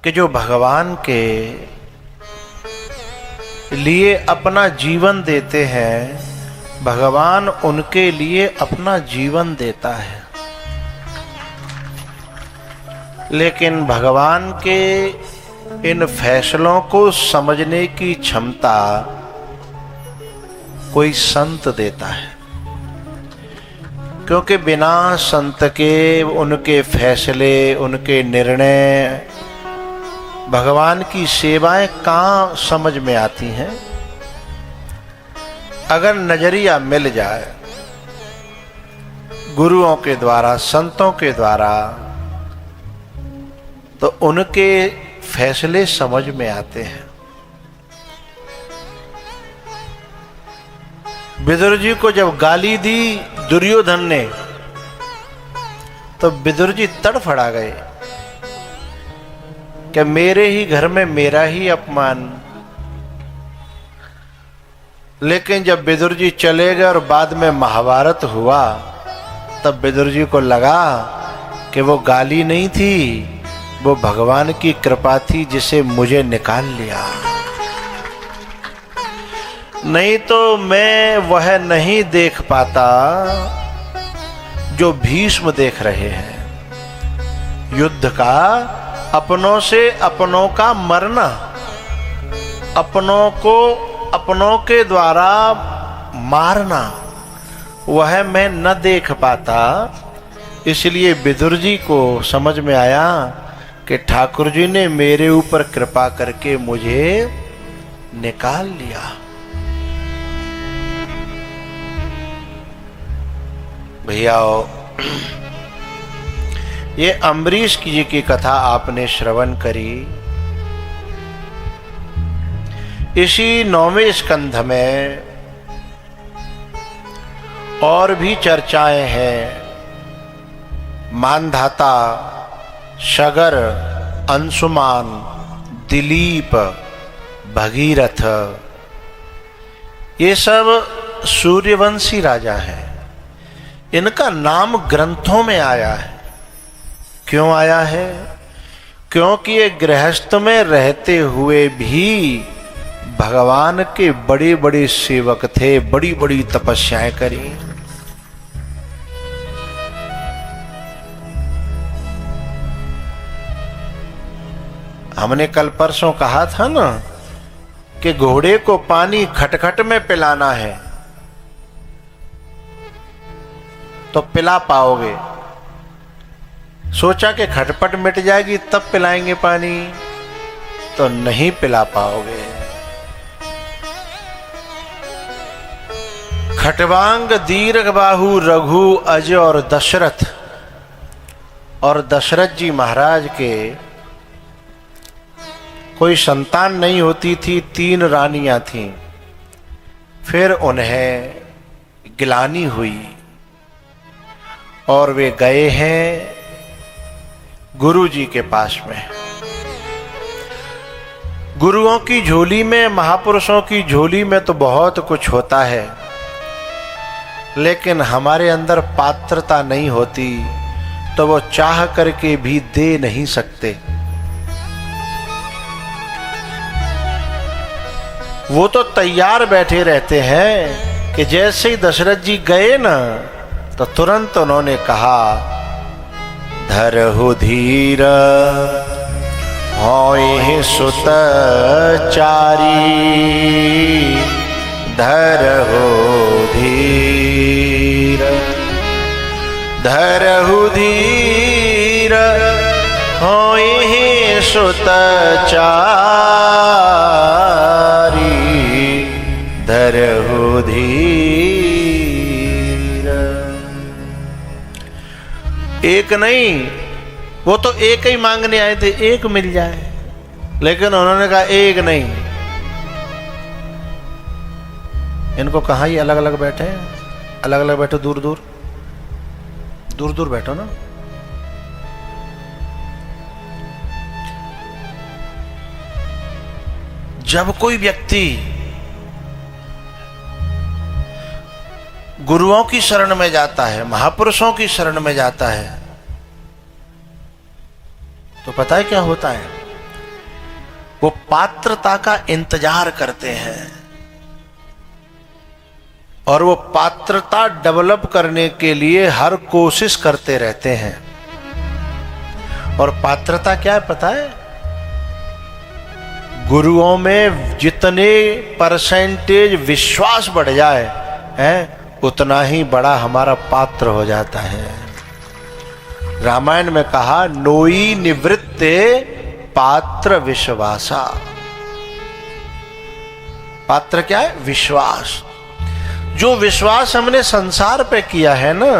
कि जो भगवान के लिए अपना जीवन देते हैं, भगवान उनके लिए अपना जीवन देता है। लेकिन भगवान के इन फैसलों को समझने की क्षमता कोई संत देता है, क्योंकि बिना संत के उनके फैसले, उनके निर्णय, भगवान की सेवाएं कहाँ समझ में आती हैं। अगर नजरिया मिल जाए गुरुओं के द्वारा, संतों के द्वारा, तो उनके फैसले समझ में आते हैं। विदुर जी को जब गाली दी दुर्योधन ने, तो विदुर जी तड़फड़ा गए कि मेरे ही घर में मेरा ही अपमान। लेकिन जब विदुर जी चले गए और बाद में महाभारत हुआ, तब विदुर जी को लगा कि वो गाली नहीं थी, वो भगवान की कृपा थी जिसे मुझे निकाल लिया। नहीं तो मैं वह नहीं देख पाता जो भीष्म देख रहे हैं। युद्ध का, अपनों से अपनों का मरना, अपनों को अपनों के द्वारा मारना, वह मैं न देख पाता। इसलिए विदुर जी को समझ में आया कि ठाकुर जी ने मेरे ऊपर कृपा करके मुझे निकाल लिया। भैया, ये अम्बरीश जी की कथा आपने श्रवण करी। इसी 9वें स्कंध में और भी चर्चाएं हैं। मानधाता, शगर, अंशुमान, दिलीप, भगीरथ, ये सब सूर्यवंशी राजा हैं। इनका नाम ग्रंथों में आया है। क्यों आया है? क्योंकि ये गृहस्थ में रहते हुए भी भगवान के बड़े बड़े सेवक थे, बड़ी बड़ी तपस्याएं करी। हमने कल परसों कहा था ना कि घोड़े को पानी खटखट में पिलाना है तो पिला पाओगे। सोचा कि खटपट मिट जाएगी तब पिलाएंगे पानी, तो नहीं पिला पाओगे। खटवांग, दीर्घ बाहु, रघु, अज और दशरथ, और दशरथ जी महाराज के कोई संतान नहीं होती थी, 3 रानियां थीं। फिर उन्हें गिलानी हुई और वे गए हैं गुरु जी के पास में। गुरुओं की झोली में, महापुरुषों की झोली में तो बहुत कुछ होता है, लेकिन हमारे अंदर पात्रता नहीं होती तो वो चाह करके भी दे नहीं सकते। वो तो तैयार बैठे रहते हैं कि जैसे ही दशरथ जी गए ना, तो तुरंत उन्होंने कहा, धरहु धीर होय सुत चारी, धरहु धीर, धरहु धीर होय सुत चारी, धरहु धीर। एक नहीं, वो तो एक ही मांगने आए थे, एक मिल जाए, लेकिन उन्होंने कहा एक नहीं। इनको कहा ही अलग अलग बैठे, अलग अलग बैठो, दूर दूर, दूर दूर बैठो ना। जब कोई व्यक्ति गुरुओं की शरण में जाता है, महापुरुषों की शरण में जाता है, तो पता है क्या होता है? वो पात्रता का इंतजार करते हैं और वो पात्रता डेवलप करने के लिए हर कोशिश करते रहते हैं। और पात्रता क्या है पता है? गुरुओं में जितने परसेंटेज विश्वास बढ़ जाए है उतना ही बड़ा हमारा पात्र हो जाता है। रामायण में कहा नोई निवृत्ते पात्र विश्वासा। पात्र क्या है? विश्वास। जो विश्वास हमने संसार पे किया है ना,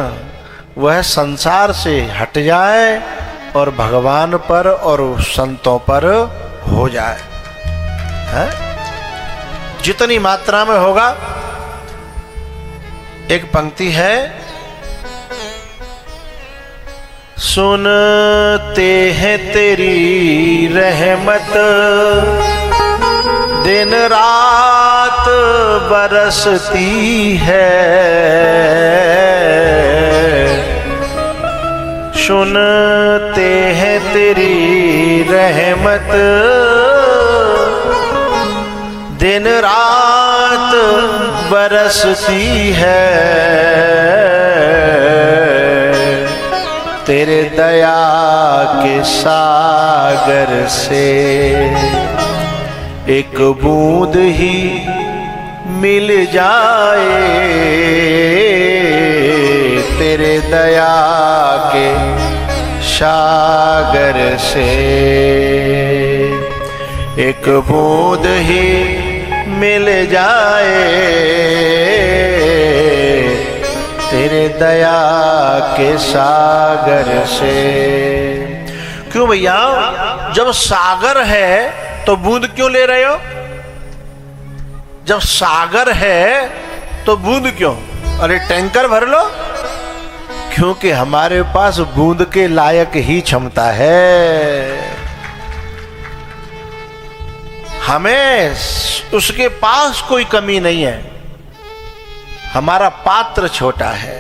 वह संसार से हट जाए और भगवान पर और संतों पर हो जाए। है? जितनी मात्रा में होगा। एक पंक्ति है, सुनते हैं तेरी रहमत दिन रात बरसती है, सुनते हैं तेरी रहमत दिन रात बरसती है, तेरे दया के सागर से एक बूंद ही मिल जाए, तेरे दया के सागर से एक बूंद ही मिल जाए, तेरे दया के सागर से। क्यों भैया? जब सागर है तो बूंद क्यों ले रहे हो? जब सागर है तो बूंद क्यों? अरे टैंकर भर लो। क्योंकि हमारे पास बूंद के लायक ही क्षमता है। हमें उसके पास कोई कमी नहीं है, हमारा पात्र छोटा है।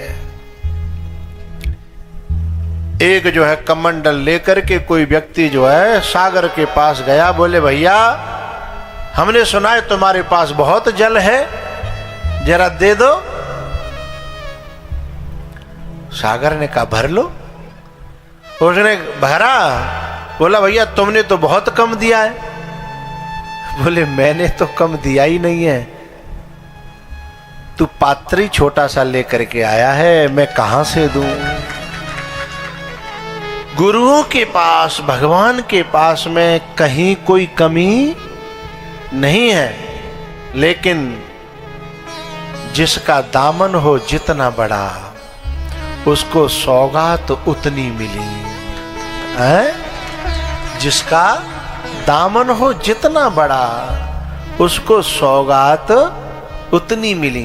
एक जो है कमंडल लेकर के कोई व्यक्ति जो है सागर के पास गया, बोले भैया हमने सुना है तुम्हारे पास बहुत जल है, जरा दे दो। सागर ने कहा भर लो। उसने भरा, बोला भैया तुमने तो बहुत कम दिया है। बोले मैंने तो कम दिया ही नहीं है, तू पात्र ही छोटा सा लेकर के आया है, मैं कहां से दूं। गुरुओं के पास, भगवान के पास में कहीं कोई कमी नहीं है, लेकिन जिसका दामन हो जितना बड़ा उसको सौगात उतनी मिली है। जिसका दामन हो जितना बड़ा उसको सौगात उतनी मिली।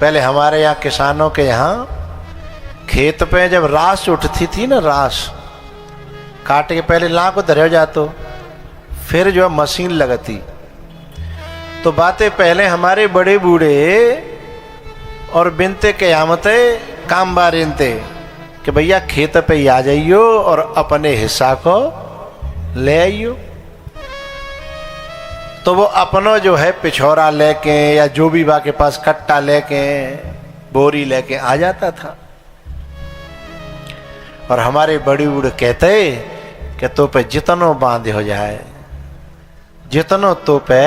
पहले हमारे यहाँ किसानों के यहाँ खेत पे जब रास उठती थी ना, रास काट के पहले लाख को धरे जातो, फिर जो मशीन लगती, तो बातें पहले हमारे बड़े बूढ़े और बिनते कयामते काम बारिनते कि भैया खेत पे ही आ जाइयो और अपने हिस्सा को ले आइयो। तो वो अपना जो है पिछोरा लेके या जो भी बा के पास कट्टा लेके बोरी लेके आ जाता था। और हमारे बड़ी बूढ़े कहते कि तो पे जितनो बांध हो जाए, जितनो तो पे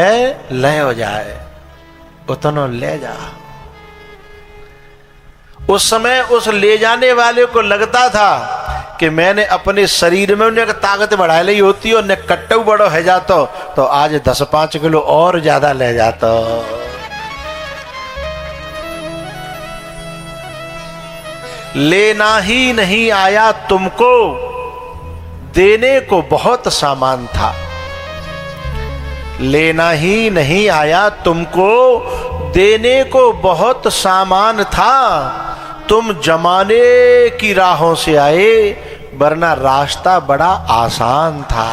ले हो जाए, उतनो ले जा। उस समय उस ले जाने वाले को लगता था कि मैंने अपने शरीर में उन्हें ताकत बढ़ा ली होती और ने कट्टू बड़ो है जातो तो आज 10-5 किलो और ज्यादा ले जाता। लेना ही नहीं आया तुमको, देने को बहुत सामान था। लेना ही नहीं आया तुमको, देने को बहुत सामान था। तुम जमाने की राहों से आए, वरना रास्ता बड़ा आसान था।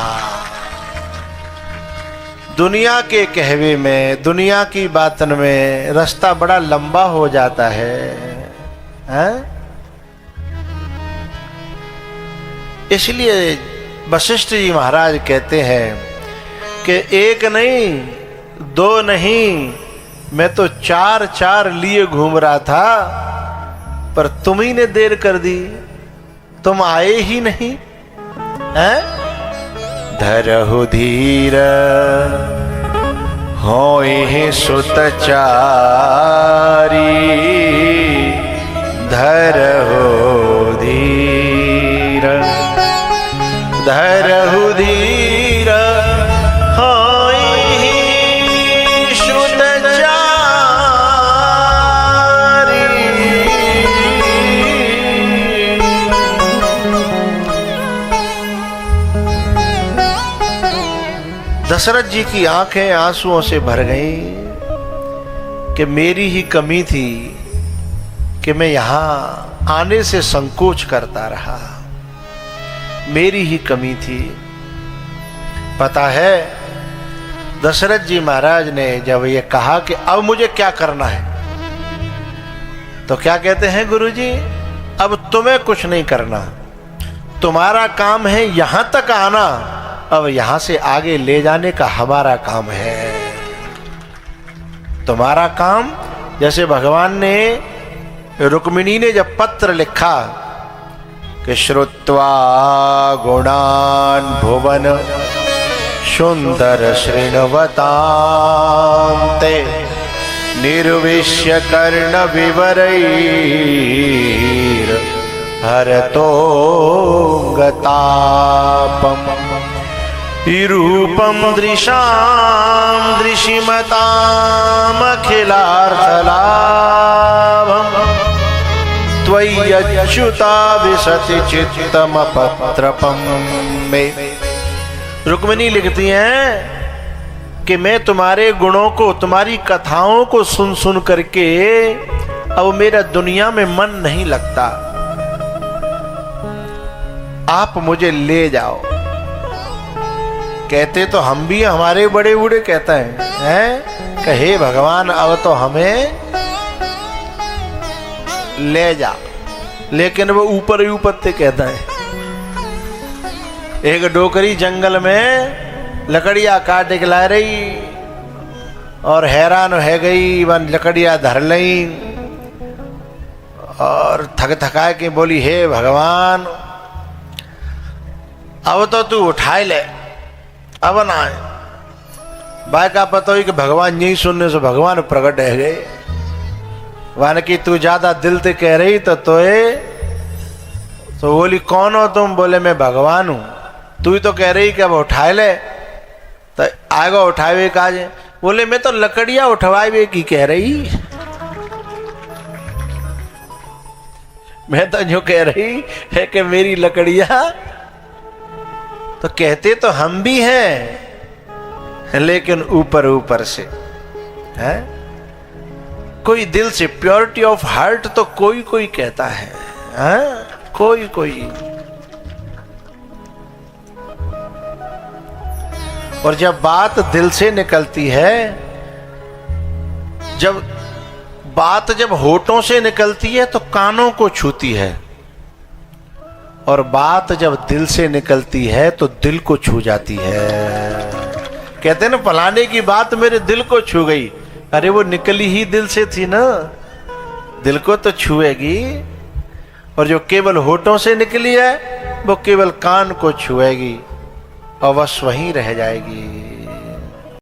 दुनिया के कहवे में, दुनिया की बातन में रास्ता बड़ा लंबा हो जाता है, हैं? इसलिए वशिष्ठ जी महाराज कहते हैं कि एक नहीं, दो नहीं, मैं तो चार चार लिए घूम रहा था, पर तुम ही ने देर कर दी, तुम आए ही नहीं हैं। धरहु धीर होए सुतचारी, धरहु धीर, धरहु धीर होए सुतचारी। दशरथ जी की आंखें आंसुओं से भर गई कि मेरी ही कमी थी कि मैं यहां आने से संकोच करता रहा, मेरी ही कमी थी। पता है दशरथ जी महाराज ने जब ये कहा कि अब मुझे क्या करना है, तो क्या कहते हैं गुरुजी, अब तुम्हें कुछ नहीं करना, तुम्हारा काम है यहां तक आना, अब यहां से आगे ले जाने का हमारा काम है। तुम्हारा काम, जैसे भगवान ने, रुक्मिणी ने जब पत्र लिखा कि श्रुत्वा गुणान भुवन सुंदर शृण्वतां ते निर्विश्य कर्ण विवरैर हरतो गतापम रूपम दृशाम दृशिमताम अखिलार्थलाभम त्वय्यच्युता विशति चित्तमपत्रपम में। रुक्मिणी लिखती हैं कि मैं तुम्हारे गुणों को, तुम्हारी कथाओं को सुन सुन करके अब मेरा दुनिया में मन नहीं लगता, आप मुझे ले जाओ। कहते तो हम भी, हमारे बड़े बूढ़े कहते हैं कहे भगवान अब तो हमें ले जा, लेकिन वो ऊपर ही ऊपर से कहता है। एक डोकरी जंगल में लकड़ियां काट के ला रही और हैरान है गई, वन लकड़ियां धर लई और थक थका के बोली, हे भगवान अब तो तू उठाए ले, अब ना आए। भाई का पता ही कि भगवान यही सुनने से भगवान प्रकट है गए। वन की तू ज्यादा दिल से कह रही तो बोली कौन हो तुम? बोले मैं भगवान हूं। तू ही तो कह रही कि अब उठाए ले, तो आएगा उठावे काज। बोले मैं तो लकड़ियां उठवाए की कह रही, मैं तो जो कह रही है कि मेरी लकड़ियां, तो कहते तो हम भी हैं लेकिन ऊपर ऊपर से है, कोई दिल से, प्योरिटी ऑफ हार्ट तो कोई कोई कहता है, कोई कोई। और जब बात दिल से निकलती है, जब होठों से निकलती है तो कानों को छूती है, और बात जब दिल से निकलती है तो दिल को छू जाती है। कहते हैं ना, फलाने की बात मेरे दिल को छू गई। अरे वो निकली ही दिल से थी ना, दिल को तो छुएगी। और जो केवल होठों से निकली है वो केवल कान को छुएगी और बस वहीं रह जाएगी।